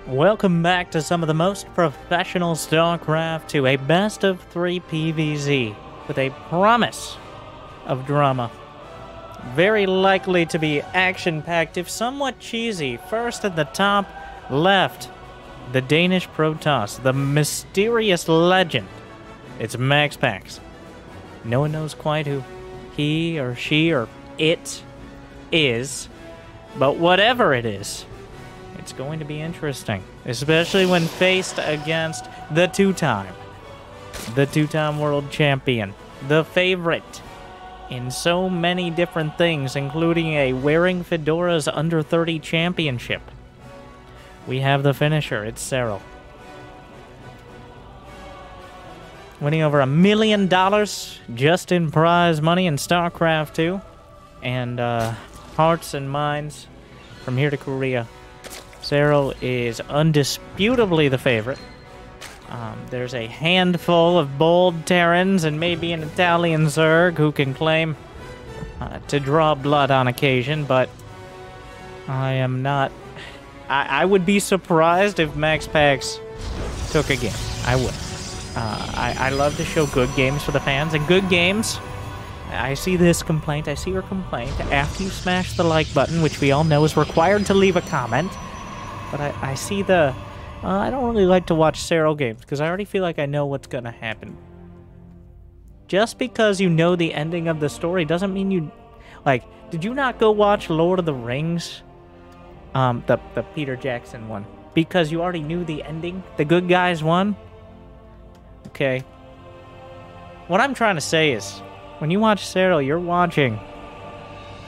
Welcome back to some of the most professional StarCraft to a best of 3 PvZ with a promise of drama. Very likely to be action-packed, if somewhat cheesy. First at the top left, the Danish Protoss, the mysterious legend. It's MaxPax. No one knows quite who he or she or it is, but whatever it is, it's going to be interesting, especially when faced against the two-time world champion, the favorite in so many different things, including a wearing fedoras under 30 championship. We have the finisher, it's Serral. Winning over $1 million just in prize money in StarCraft 2, and hearts and minds from here to Korea. Serral is undisputably the favorite. There's a handful of bold Terrans and maybe an Italian Zerg who can claim to draw blood on occasion, but I am not... I would be surprised if MaxPax took a game. I would. I love to show good games for the fans, and good games... I see this complaint, I see your complaint. After you smash the like button, which we all know is required to leave a comment, but I see the... I don't really like to watch Serral games, because I already feel like I know what's going to happen. Just because you know the ending of the story doesn't mean you... Like, did you not go watch Lord of the Rings? The Peter Jackson one. Because you already knew the ending? The good guys won? Okay. What I'm trying to say is, when you watch Serral, you're watching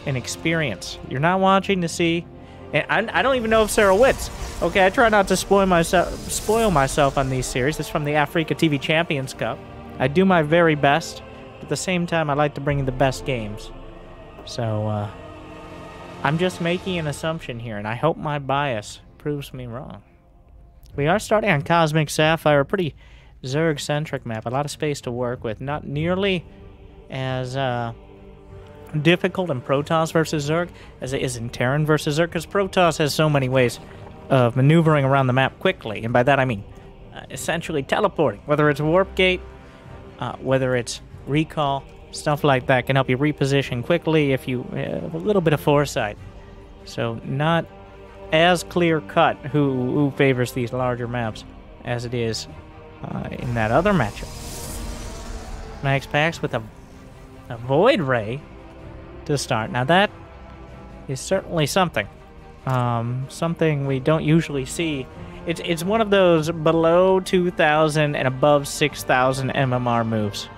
an experience. You're not watching to see... And I don't even know if Serral wins. Okay, I try not to spoil myself on these series. It's from the AfreecaTV Champions Cup. I do my very best. But at the same time, I like to bring you the best games. So, I'm just making an assumption here, and I hope my bias proves me wrong. We are starting on Cosmic Sapphire, a pretty Zerg-centric map. A lot of space to work with. Not nearly as difficult in Protoss versus Zerg as it is in Terran versus Zerg, because Protoss has so many ways of maneuvering around the map quickly, and by that I mean essentially teleporting. Whether it's Warp Gate, whether it's Recall, stuff like that can help you reposition quickly if you have a little bit of foresight. So not as clear-cut who favors these larger maps as it is in that other matchup. MaxPax with a Void Ray to start. Now that is certainly something. Something we don't usually see. It's one of those below 2,000 and above 6,000 MMR moves.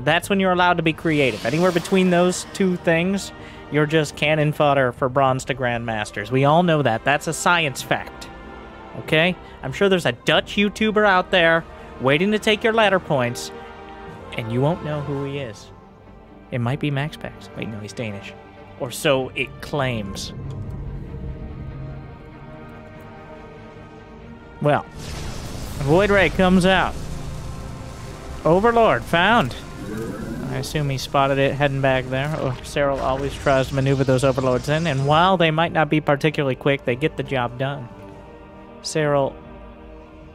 That's when you're allowed to be creative. Anywhere between those two things, you're just cannon fodder for bronze to grandmasters. We all know that. That's a science fact. Okay? I'm sure there's a Dutch YouTuber out there waiting to take your ladder points, and you won't know who he is. It might be MaxPax. Wait, no, he's Danish. Or so it claims. Well, Void Ray comes out. Overlord found. I assume he spotted it heading back there. Serral always tries to maneuver those Overlords in, and while they might not be particularly quick, they get the job done. Serral...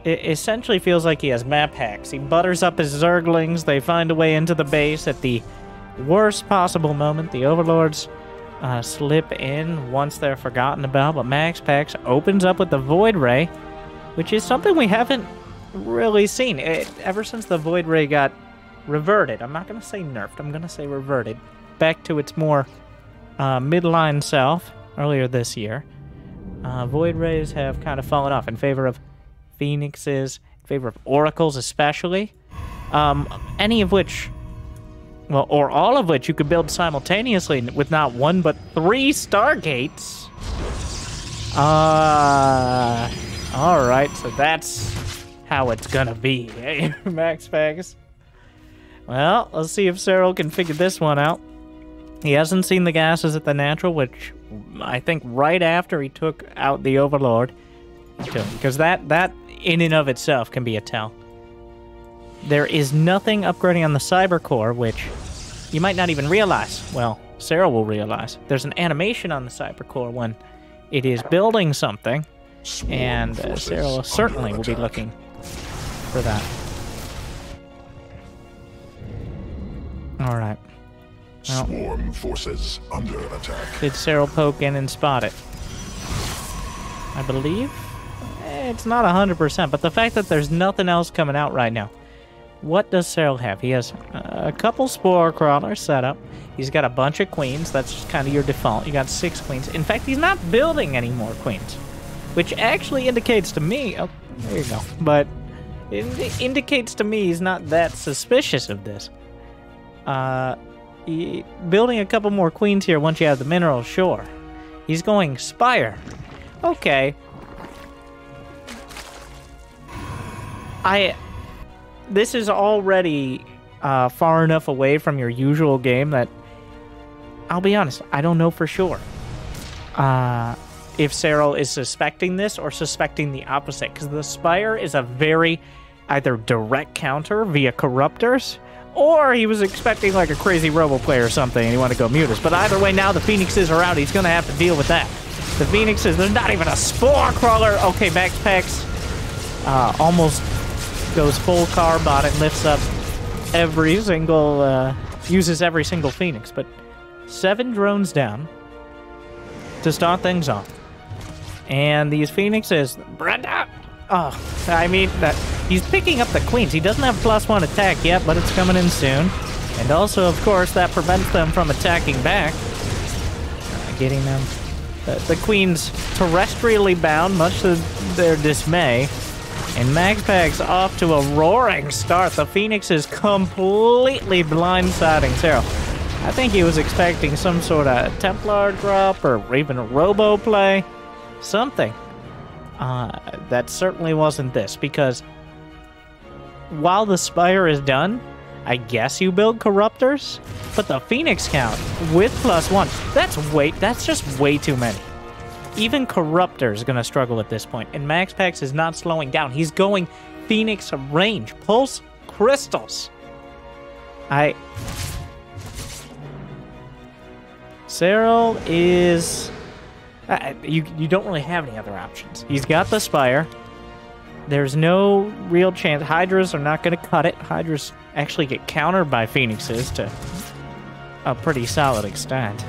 It essentially feels like he has map hacks. He butters up his Zerglings, they find a way into the base at the worst possible moment. The Overlords slip in once they're forgotten about, but MaxPax opens up with the Void Ray, which is something we haven't really seen. Ever since the Void Ray got reverted, I'm not going to say nerfed, I'm going to say reverted, back to its more midline self earlier this year, Void Rays have kind of fallen off in favor of Phoenixes, in favor of Oracles especially, any of which, well, or all of which you could build simultaneously with not one but 3 Stargates. Alright, so that's how it's gonna be, eh, MaxPax? Well, let's see if Serral can figure this one out. He hasn't seen the gases at the natural, which I think right after he took out the Overlord, because that in and of itself can be a tell. There is nothing upgrading on the Cyber Core, which you might not even realize. Well, Serral will realize. There's an animation on the Cyber Core when it is building something, And Serral certainly will be looking for that. Alright. Well, Swarm forces under attack. did Serral poke in and spot it? I believe? It's not 100%, but the fact that there's nothing else coming out right now. What does Serral have? He has a couple spore crawlers set up. He's got a bunch of queens. That's kind of your default. You got 6 queens. In fact, he's not building any more queens, which actually indicates to me... Oh, there you go. But it indicates to me he's not that suspicious of this. Building a couple more queens here once you have the minerals, sure. He's going Spire. Okay. This is already far enough away from your usual game that, I'll be honest, I don't know for sure if Serral is suspecting this or suspecting the opposite, because the Spire is a very either direct counter via Corruptors, or he was expecting like a crazy Robo play or something and he wanted to go Mutas. But either way, now the Phoenixes are out. He's going to have to deal with that. The Phoenixes, there's not even a Spore Crawler. Okay, MaxPax almost goes full carb on it, lifts up every single, uses every single Phoenix. But 7 drones down to start things off. And these Phoenixes, Brenda! Oh, I mean, he's picking up the queens. He doesn't have +1 attack yet, but it's coming in soon. And also, of course, that prevents them from attacking back. Getting them. The queens terrestrially bound, much to their dismay. And MaxPax off to a roaring start. The Phoenix is completely blindsiding Serral. I think he was expecting some sort of Templar drop or even a Robo play. Something. That certainly wasn't this, because while the Spire is done, I guess you build Corruptors, but the Phoenix count with +1, that's just way too many. Even Corruptor is going to struggle at this point, and MaxPax is not slowing down. He's going Phoenix range, Pulse Crystals. Serral is... you don't really have any other options. He's got the Spire. There's no real chance. Hydras are not going to cut it. Hydras actually get countered by Phoenixes to a pretty solid extent.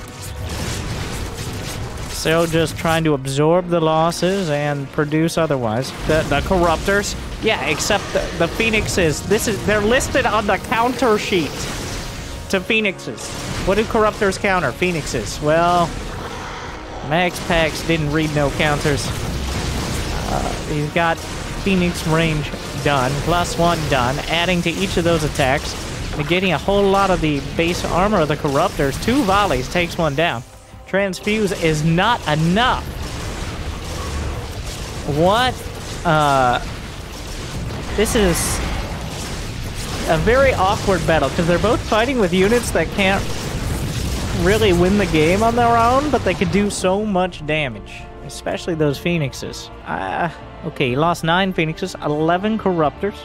Serral just trying to absorb the losses and produce otherwise. The Corruptors, yeah, except the Phoenixes. They're listed on the counter sheet to Phoenixes. What do Corruptors counter? Phoenixes. Well, MaxPax didn't read no counters. He's got Phoenix range done, +1 done, adding to each of those attacks, negating a whole lot of the base armor of the Corruptors. 2 volleys takes 1 down. Transfuse is not enough. What? This is a very awkward battle, because they're both fighting with units that can't really win the game on their own, but they could do so much damage, especially those Phoenixes. Okay, he lost 9 Phoenixes, 11 Corruptors.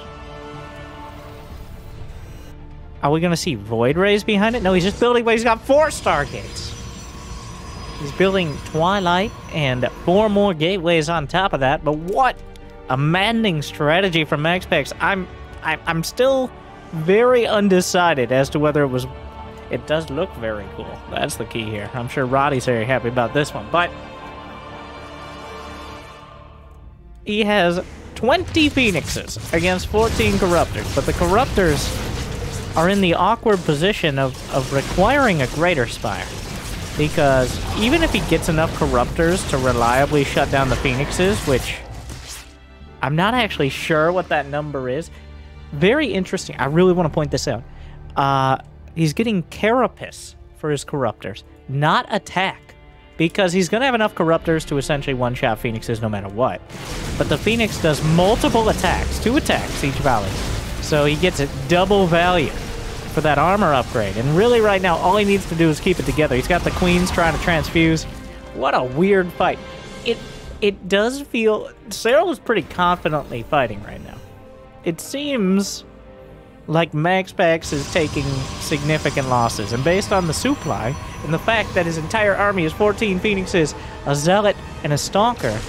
Are we gonna see Void Rays behind it? No, he's just building, but he's got 4 Stargates. He's building Twilight and 4 more gateways on top of that, but what a maddening strategy from MaxPax. I'm still very undecided as to whether it was... It does look very cool. That's the key here. I'm sure Roddy's very happy about this one, but he has 20 Phoenixes against 14 Corruptors, but the Corruptors are in the awkward position of requiring a greater Spire, because even if he gets enough Corruptors to reliably shut down the Phoenixes, which I'm not actually sure what that number is. Very interesting. I really want to point this out. He's getting Carapace for his Corruptors, not attack, because he's going to have enough Corruptors to essentially one-shot Phoenixes no matter what. But the Phoenix does multiple attacks, 2 attacks each volley, so he gets a double value for that armor upgrade. And really right now, all he needs to do is keep it together. He's got the Queens trying to transfuse. What a weird fight. It does feel... Serral is pretty confidently fighting right now. It seems like MaxPax is taking significant losses, and based on the supply and the fact that his entire army is 14 Phoenixes, a Zealot, and a Stalker,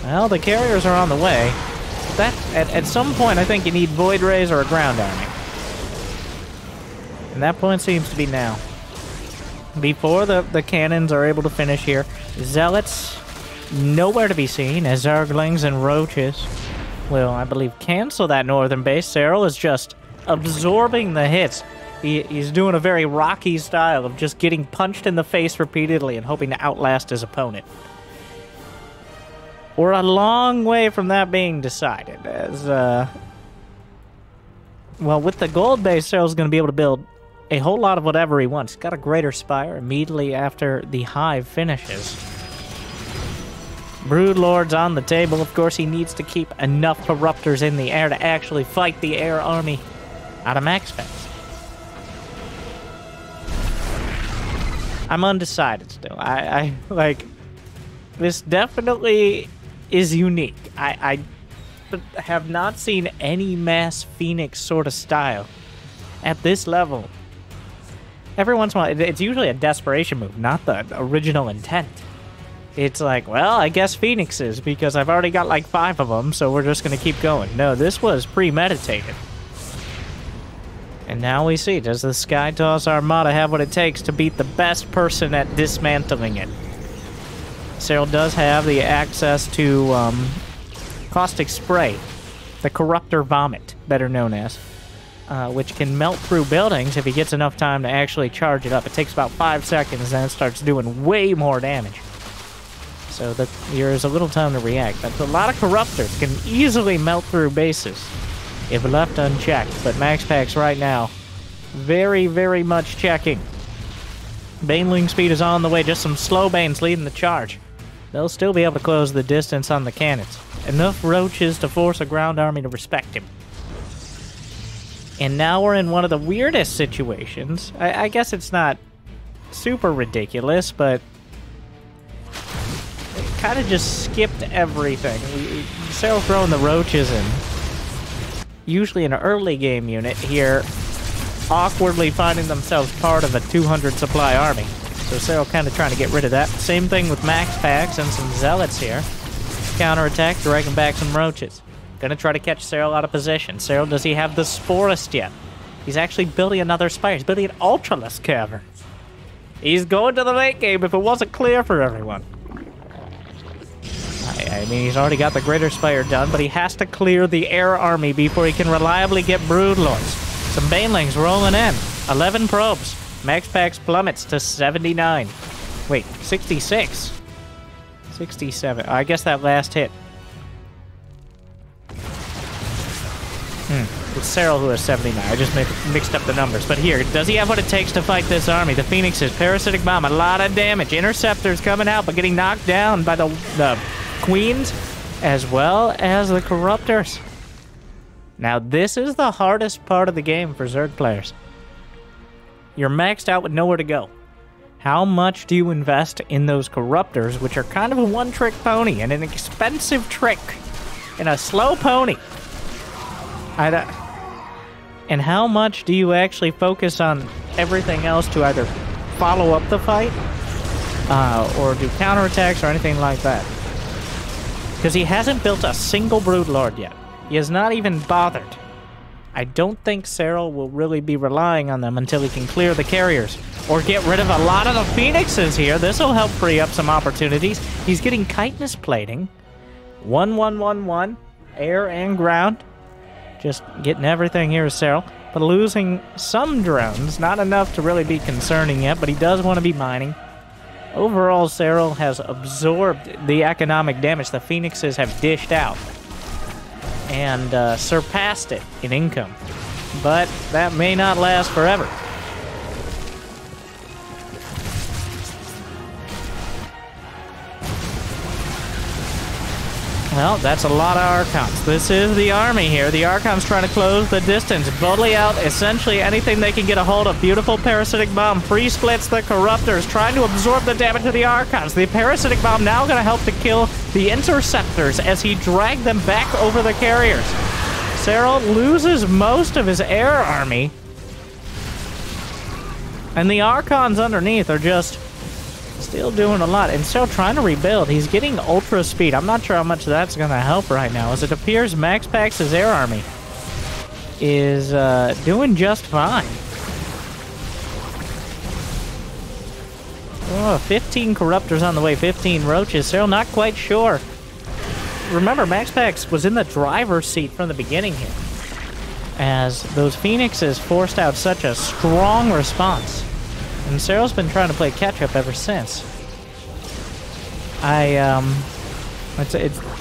Well, the carriers are on the way. At some point, I think you need Void Rays or a ground army. And that point seems to be now. Before the cannons are able to finish here, Zealots nowhere to be seen, as Zerglings and Roaches will, I believe, cancel that northern base. Serral is just absorbing the hits. He's doing a very Rocky style of just getting punched in the face repeatedly and hoping to outlast his opponent. We're a long way from that being decided, as, well, with the gold base, Serral's going to be able to build a whole lot of whatever he wants. He's got a Greater Spire immediately after the hive finishes. Broodlord's on the table. Of course, he needs to keep enough Corruptors in the air to actually fight the air army out of MaxPax. I'm undecided still. I like, this definitely is unique. I have not seen any mass Phoenix sort of style at this level. Every once in a while, it's usually a desperation move, not the original intent. It's like, well, I guess Phoenixes, because I've already got like 5 of them, so we're just going to keep going. No, this was premeditated. And now we see, does the Skytoss Armada have what it takes to beat the best person at dismantling it? Serral does have the access to Caustic Spray, the Corruptor Vomit, better known as, which can melt through buildings if he gets enough time to actually charge it up. It takes about 5 seconds, then it starts doing way more damage. So there's a little time to react. But a lot of Corruptors can easily melt through bases if left unchecked. But MaxPax right now, very, very much checking. Baneling speed is on the way. Just some slow Banes leading the charge. They'll still be able to close the distance on the cannons. Enough Roaches to force a ground army to respect him. And now we're in one of the weirdest situations. I guess it's not super ridiculous, but it kind of just skipped everything. Serral throwing the Roaches in. Usually an early game unit here, awkwardly finding themselves part of a 200 supply army. So Serral kind of trying to get rid of that. Same thing with MaxPax and some Zealots here. Counterattack, dragging back some Roaches. Gonna try to catch Serral out of position. Serral, does he have the Sporist yet? He's actually building another Spire. He's building an Ultralisk Cavern. He's going to the late game if it wasn't clear for everyone. I mean, he's already got the Greater Spire done, but he has to clear the air army before he can reliably get Broodlords. Some Banelings rolling in. 11 probes. MaxPax plummets to 79. Wait, 66. 67. I guess that last hit. It's Serral who has 79. I just mixed up the numbers. But here, does he have what it takes to fight this army? The Phoenixes, Parasitic Bomb, a lot of damage. Interceptors coming out, but getting knocked down by the Queens, as well as the Corruptors. Now, this is the hardest part of the game for Zerg players. You're maxed out with nowhere to go. How much do you invest in those Corruptors, which are kind of a one-trick pony, and an expensive trick, and a slow pony? And how much do you actually focus on everything else to either follow up the fight, or do counterattacks or anything like that? Because he hasn't built a single Broodlord yet. He has not even bothered. I don't think Serral will really be relying on them until he can clear the carriers, or get rid of a lot of the Phoenixes here. This will help free up some opportunities. He's getting chitinous plating. 1-1-1-1, air and ground. Just getting everything here is Serral, but losing some drones. Not enough to really be concerning yet, but he does want to be mining. Overall, Serral has absorbed the economic damage the Phoenixes have dished out, and surpassed it in income. But that may not last forever. Well, that's a lot of Archons. This is the army here. The Archons trying to close the distance. Bully out essentially anything they can get a hold of. Beautiful Parasitic Bomb. Free splits the Corruptors, trying to absorb the damage of the Archons. The Parasitic Bomb now going to help to kill the Interceptors as he dragged them back over the carriers. Serral loses most of his air army. And the Archons underneath are just Still doing a lot, and still trying to rebuild. He's getting ultra speed. I'm not sure how much that's going to help right now, as it appears MaxPax's air army is doing just fine. Oh, 15 Corruptors on the way, 15 Roaches. Serral not quite sure. Remember, MaxPax was in the driver's seat from the beginning here, as those Phoenixes forced out such a strong response. And Serral's been trying to play catch-up ever since.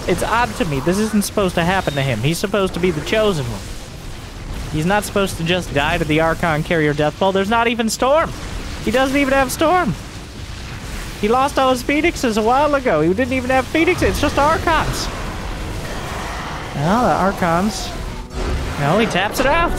It's odd to me. This isn't supposed to happen to him. He's supposed to be the chosen one. He's not supposed to just die to the Archon Carrier Deathball. There's not even Storm. He doesn't even have Storm. He lost all his Phoenixes a while ago. He didn't even have Phoenixes. It's just Archons. Well, the Archons... No, he taps it out.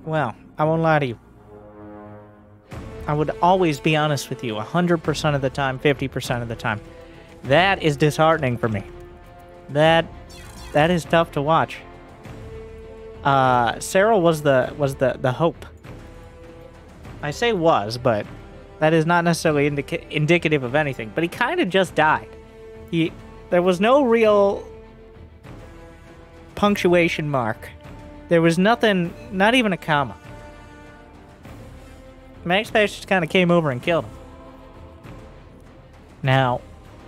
Well, I won't lie to you. I would always be honest with you, 100% of the time, 50% of the time. That is disheartening for me. That is tough to watch. Serral was the hope. I say was, but that is not necessarily indicative of anything. But he kind of just died. There was no real punctuation mark. There was nothing, not even a comma. MaxPax just kind of came over and killed him. Now,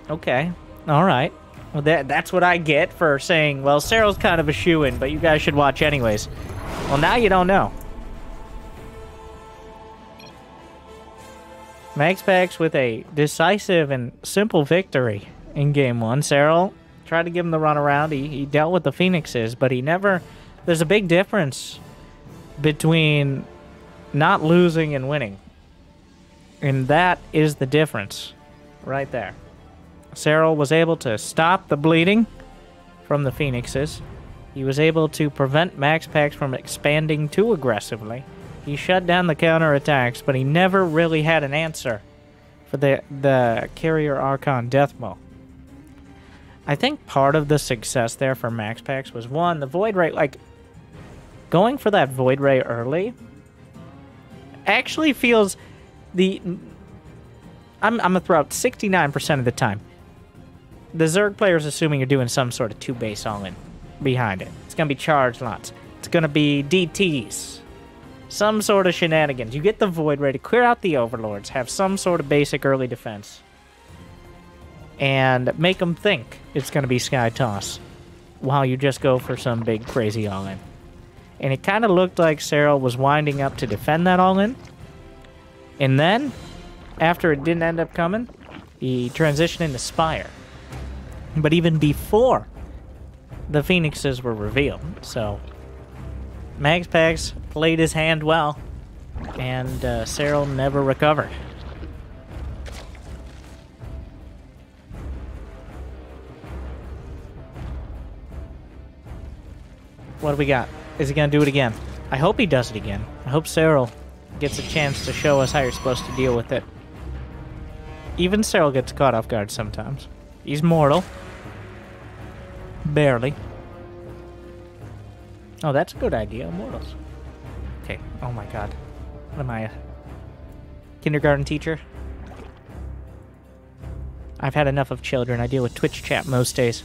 okay, alright. Well, that's what I get for saying, well, Serral's kind of a shoo-in, but you guys should watch anyways. Well, now you don't know. MaxPax with a decisive and simple victory in Game 1. Serral tried to give him the runaround. He dealt with the Phoenixes, but he never... There's a big difference between not losing and winning. And that is the difference right there. Serral was able to stop the bleeding from the Phoenixes. He was able to prevent MaxPax from expanding too aggressively. He shut down the counterattacks, but he never really had an answer for the Carrier Archon Deathball. I think part of the success there for MaxPax was, one, the Void Ray, like, going for that Void Ray early actually feels I'm gonna throw out 69% of the time. The Zerg player is assuming you're doing some sort of 2-base all-in behind it. It's gonna be charge lots. It's gonna be DTs. Some sort of shenanigans. You get the Void Ray to clear out the Overlords, have some sort of basic early defense, and make them think it's gonna be Sky Toss while you just go for some big crazy all-in. And it kind of looked like Serral was winding up to defend that all-in. And then, after it didn't end up coming, he transitioned into Spire. But even before the Phoenixes were revealed. So, MaxPax played his hand well, and Serral never recovered. What do we got? Is he going to do it again? I hope he does it again. I hope Serral gets a chance to show us how you're supposed to deal with it. Even Serral gets caught off guard sometimes. He's mortal. Barely. Oh, that's a good idea. Mortals. Okay. Oh my god. What am I, a kindergarten teacher? I've had enough of children. I deal with Twitch chat most days.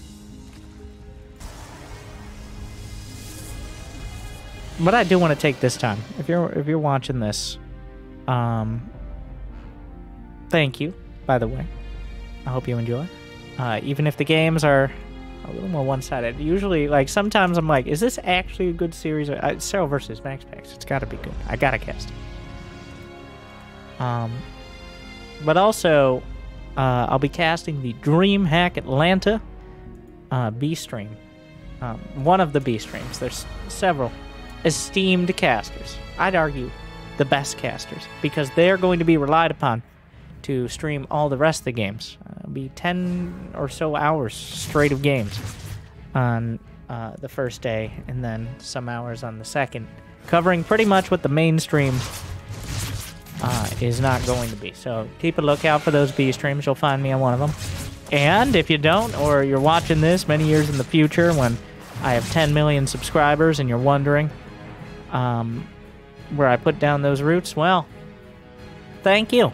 What I do want to take this time, if you're watching this, thank you, by the way. I hope you enjoy. Even if the games are a little more one-sided. Usually, like, sometimes I'm like, is this actually a good series? Serral versus MaxPax. It's got to be good. I got to cast it. But also, I'll be casting the DreamHack Atlanta B stream. One of the B streams. There's several esteemed casters. I'd argue the best casters, because they're going to be relied upon to stream all the rest of the games. It'll be 10 or so hours straight of games on the first day, and then some hours on the second, covering pretty much what the mainstream is not going to be. So keep a lookout for those B streams. You'll find me on one of them. And if you don't, or you're watching this many years in the future when I have 10 million subscribers and you're wondering where I put down those roots, well, thank you.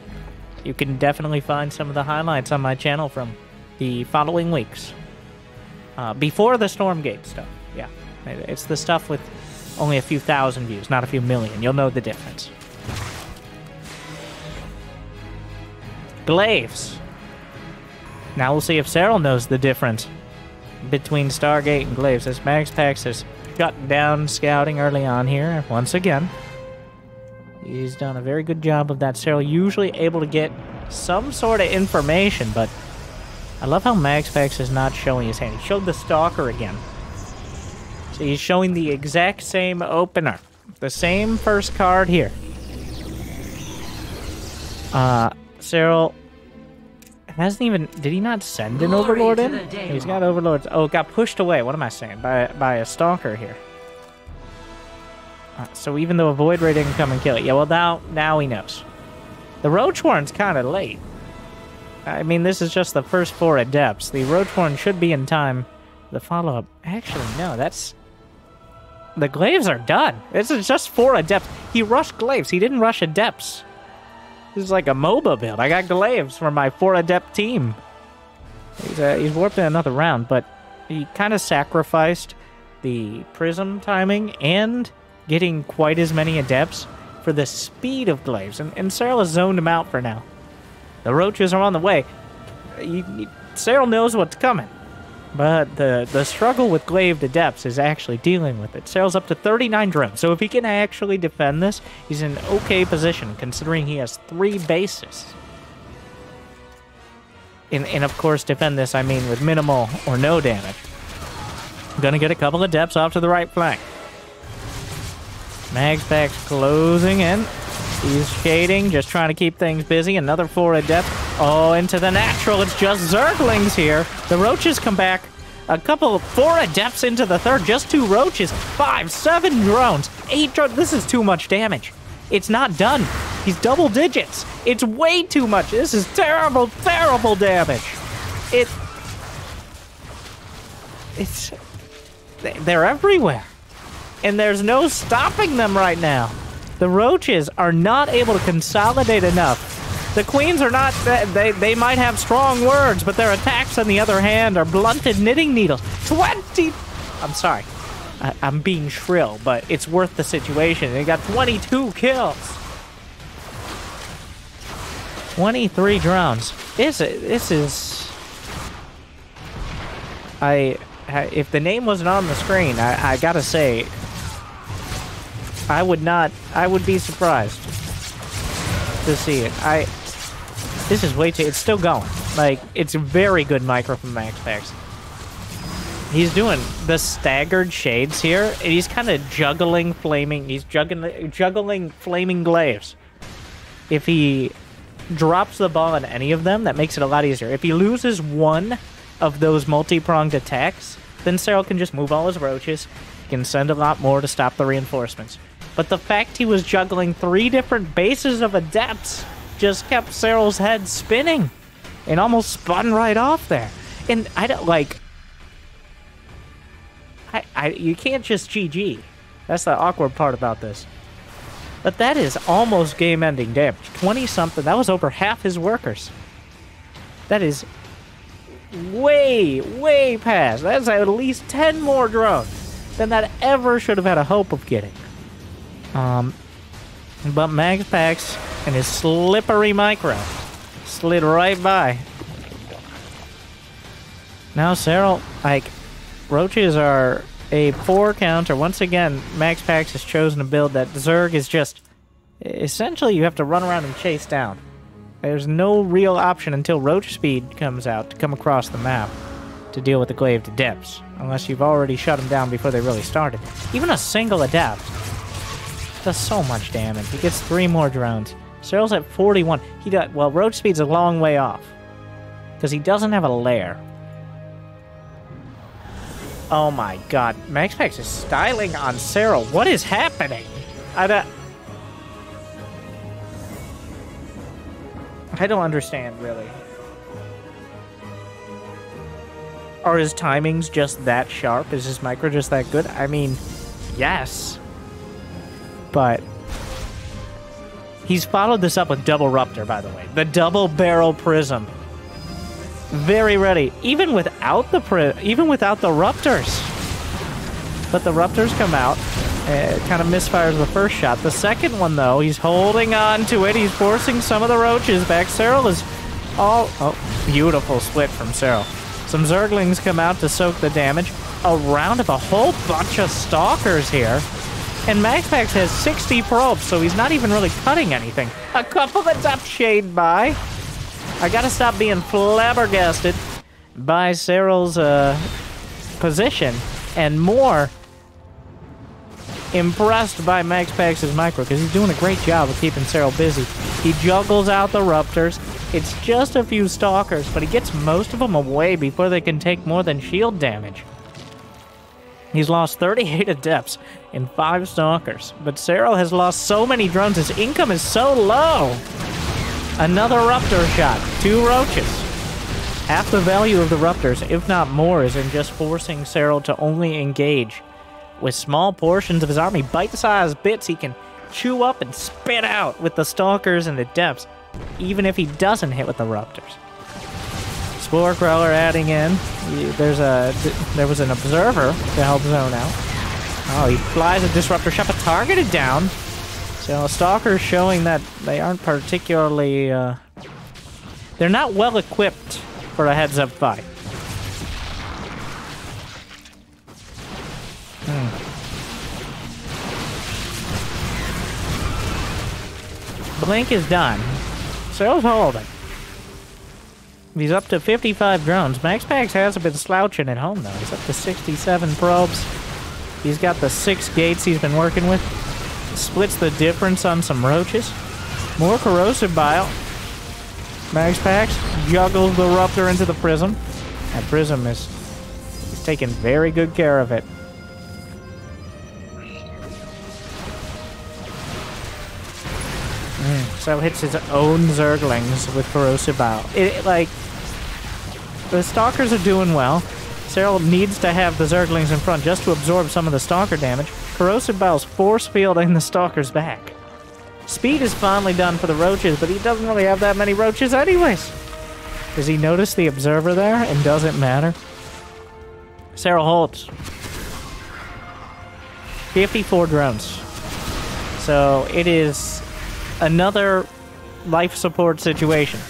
You can definitely find some of the highlights on my channel from the following weeks. Before the Stormgate stuff, yeah. It's the stuff with only a few thousand views, not a few million. You'll know the difference. Glaives. Now we'll see if Serral knows the difference between Stargate and Glaives, as MaxPax has shut down scouting early on here once again. He's done a very good job of that. Serral usually able to get some sort of information, but I love how MaxPax is not showing his hand. He showed the Stalker again. So he's showing the exact same opener. The same first card here. Serral hasn't even... Did he not send an Overlord in? He's got Overlords. Oh, it got pushed away. What am I saying? By a Stalker here. So even though a Void Ray didn't come and kill it. Yeah, well, now he knows. The Roachhorn's kind of late. I mean, this is just the first 4 Adepts. The Roachhorn should be in time. The follow-up... Actually, no, that's... The Glaives are done. This is just 4 Adepts. He rushed Glaives. He didn't rush Adepts. This is like a MOBA build. I got Glaives for my 4 Adept team. He's warped in another round, but he kind of sacrificed the Prism timing and getting quite as many Adepts for the speed of Glaives. And Serral has zoned him out for now. The Roaches are on the way. Serral knows what's coming. But the struggle with Glaved Adepts is actually dealing with it. Serral's up to 39 drones, so if he can actually defend this, he's in okay position, considering he has 3 bases. And of course, defend this, I mean with minimal or no damage. Gonna get a couple of Adepts off to the right flank. MaxPax closing in. He's shading, just trying to keep things busy. Another 4 Adepts. Oh, into the natural. It's just Zerglings here. The Roaches come back. A couple, 4 Adepts into the third. Just 2 Roaches. 5, 7 drones. 8 drones. This is too much damage. It's not done. He's double digits. It's way too much. This is terrible, terrible damage. They're everywhere. And there's no stopping them right now. The Roaches are not able to consolidate enough. The Queens are not... They might have strong words, but their attacks, on the other hand, are blunted knitting needles. 20... I'm sorry. I'm being shrill, but it's worth the situation. They got 22 kills. 23 drones. This is... If the name wasn't on the screen, I gotta say... I would be surprised to see it. This is way too... It's still going. Like, it's very good micro from MaxPax. He's doing the staggered shades here, and he's kind of juggling flaming... He's juggling flaming glaives. If he drops the ball on any of them, that makes it a lot easier. If he loses one of those multi-pronged attacks, then Serral can just move all his Roaches. He can send a lot more to stop the reinforcements. But the fact he was juggling 3 different bases of Adepts just kept Serral's head spinning. And almost spun right off there. And I don't, like... you can't just GG. That's the awkward part about this. But that is almost game-ending damage. 20-something. That was over half his workers. That is way, way past. That's at least 10 more drones than that ever should have had a hope of getting. But MaxPax and his slippery micro slid right by. Now Serral, like, Roaches are a poor counter. Once again, MaxPax has chosen a build that Zerg is just... Essentially, you have to run around and chase down. There's no real option until Roach Speed comes out to come across the map to deal with the Glaved Adepts. Unless you've already shut them down before they really started. Even a single Adept does so much damage. He gets 3 more drones. Serral's at 41. He does... Well, Roach Speed's a long way off. Because he doesn't have a lair. Oh my god. MaxPax is styling on Serral. What is happening? I don't understand, really. Are his timings just that sharp? Is his micro just that good? I mean, yes. But he's followed this up with double Ruptor, by the way. The double barrel prism. Very ready, even without the Ruptors. But the Ruptors come out. It kind of misfires the first shot. The second one, though, he's holding on to it. He's forcing some of the roaches back. Serral is all... Oh, beautiful split from Serral. Some Zerglings come out to soak the damage. A round of a whole bunch of Stalkers here. And MaxPax has 60 probes, so he's not even really cutting anything. A couple of depth shade by. I gotta stop being flabbergasted by Serral's position, and more impressed by MaxPax's micro, because he's doing a great job of keeping Serral busy. He juggles out the Ruptors. It's just a few Stalkers, but he gets most of them away before they can take more than shield damage. He's lost 38 Adepts and 5 Stalkers, but Serral has lost so many drones. His income is so low. Another Ruptor shot. 2 roaches. Half the value of the Ruptors, if not more, is in just forcing Serral to only engage with small portions of his army. Bite-sized bits he can chew up and spit out with the Stalkers and the Adepts, even if he doesn't hit with the Ruptors. Spore Crawler adding in. There was an Observer to help zone out. Oh, he flies a Disruptor shot, but targeted down. So Stalkers showing that they aren't particularly... they're not well equipped for a heads-up fight. Blink is done. Serral's holding. He's up to 55 drones. MaxPax hasn't been slouching at home, though. He's up to 67 probes. He's got the 6 gates he's been working with. Splits the difference on some roaches. More corrosive bile. MaxPax juggles the Ruptor into the Prism. That Prism is taking very good care of it. So hits his own Zerglings with corrosive bile. The Stalkers are doing well. Serral needs to have the Zerglings in front just to absorb some of the Stalker damage. Corrosive Bile's force fielding the Stalkers back. Speed is finally done for the roaches, but he doesn't really have that many roaches anyways. Does he notice the Observer there and doesn't matter? Serral holds. 54 drones. So it is another life support situation.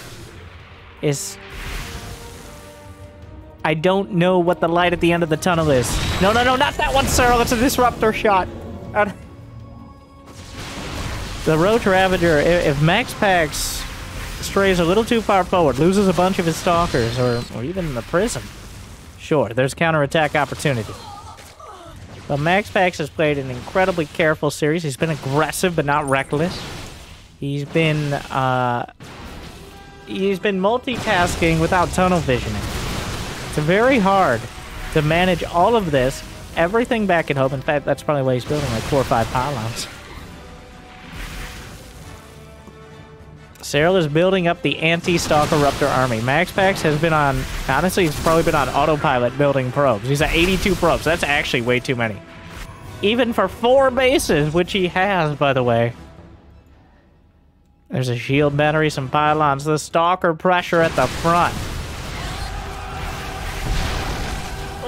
I don't know what the light at the end of the tunnel is. No, not that one, Serral. That's a Disruptor shot. The Roach Ravager, if MaxPax strays a little too far forward, loses a bunch of his Stalkers, or even the Prism, sure, there's counterattack opportunity. But MaxPax has played an incredibly careful series. He's been aggressive, but not reckless. He's been multitasking without tunnel visioning. It's very hard to manage all of this, everything back at home. In fact, that's probably why he's building like 4 or 5 pylons. Serral is building up the anti-Stalker Ruptor army. MaxPax has been on, honestly, he's probably been on autopilot building probes. He's at 82 probes. That's actually way too many. Even for 4 bases, which he has, by the way. There's a shield battery, some pylons, the Stalker pressure at the front.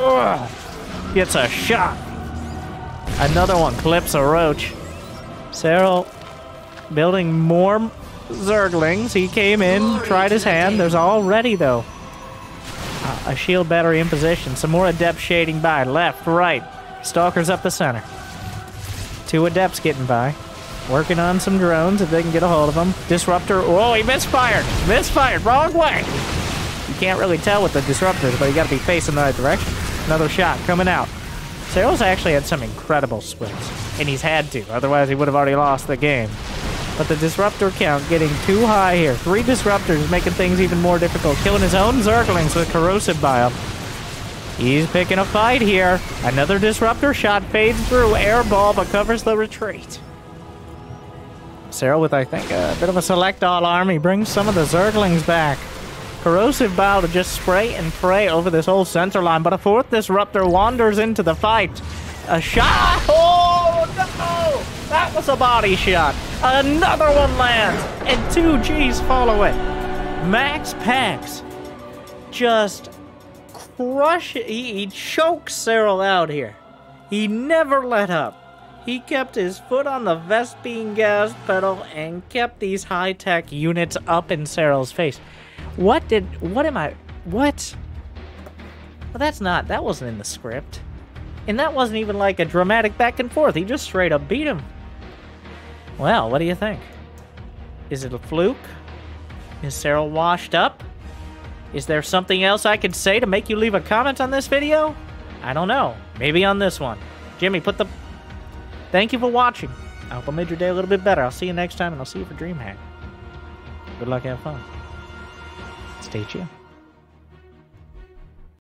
Ugh. Gets a shot. Another one clips a roach. Serral building more Zerglings. He came in, tried his hand. There's already, though, a shield battery in position. Some more Adepts shading by. Left, right. Stalkers up the center. 2 Adepts getting by. Working on some drones if they can get a hold of them. Disruptor. Oh, he misfired. Misfired. Wrong way. You can't really tell with the Disruptors, but you got to be facing the right direction. Another shot coming out. Serral's actually had some incredible splits, and he's had to. Otherwise, he would have already lost the game. But the disruptor count getting too high here. 3 disruptors making things even more difficult. Killing his own Zerglings with corrosive biome. He's picking a fight here. Another disruptor shot fades through. Air ball, but covers the retreat. Serral with, I think, a bit of a select all army. Brings some of the Zerglings back. Corrosive bile to just spray and pray over this whole center line. But a 4th disruptor wanders into the fight. A shot. Oh, no! That was a body shot. Another one lands. And 2 Gs follow it. MaxPax just crush it. He chokes Serral out here. He never let up. He kept his foot on the Vespine gas pedal and kept these high-tech units up in Serral's face. What? Well, that wasn't in the script. And that wasn't even like a dramatic back and forth. He just straight up beat him. Well, what do you think? Is it a fluke? Is Serral washed up? Is there something else I could say to make you leave a comment on this video? I don't know. Maybe on this one. Jimmy, Thank you for watching. I hope I made your day a little bit better. I'll see you next time, and I'll see you for DreamHack. Good luck, have fun. Stay chill.